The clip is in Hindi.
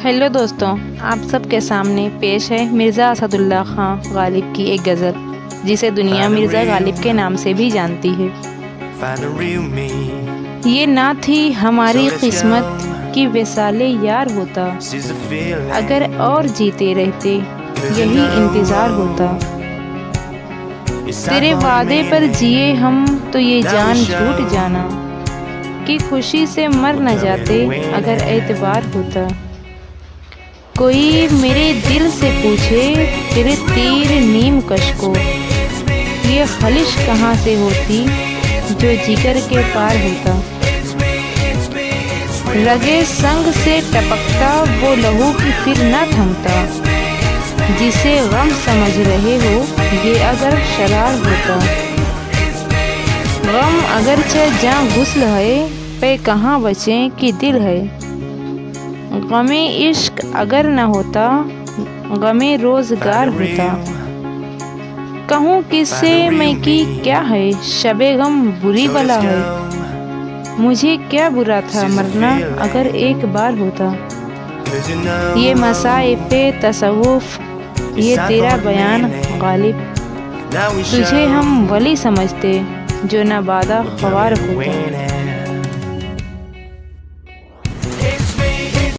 हेलो दोस्तों, आप सबके सामने पेश है मिर्ज़ा असदुल्ला खां गालिब की एक गज़ल, जिसे दुनिया मिर्ज़ा गालिब के नाम से भी जानती है। ये ना थी हमारी किस्मत कि विसाले यार होता, अगर और जीते रहते यही इंतज़ार होता। तेरे वादे पर जिए हम तो ये जान झूठ जाना कि खुशी से मर न जाते अगर एतबार होता। कोई मेरे दिल से पूछे तेरे तीर नीम कश को, ये खलिश कहाँ से होती जो जिगर के पार होता। रगे संग से टपकता वो लहू की फिर न थमता, जिसे गम समझ रहे हो ये अगर शरार होता। गम अगरचे जहाँ गुस्ल है पे कहाँ बचें कि दिल है, गमे इश्क अगर न होता गमे रोज़गार होता। कहूँ किससे मैं कि क्या है शबे गम बुरी बला है, मुझे क्या बुरा था मरना अगर एक बार होता। ये मसाइफ़े तसव्वुफ़ ये तेरा बयान गालिब, तुझे हम वली समझते जो न बादा ख्वार होता।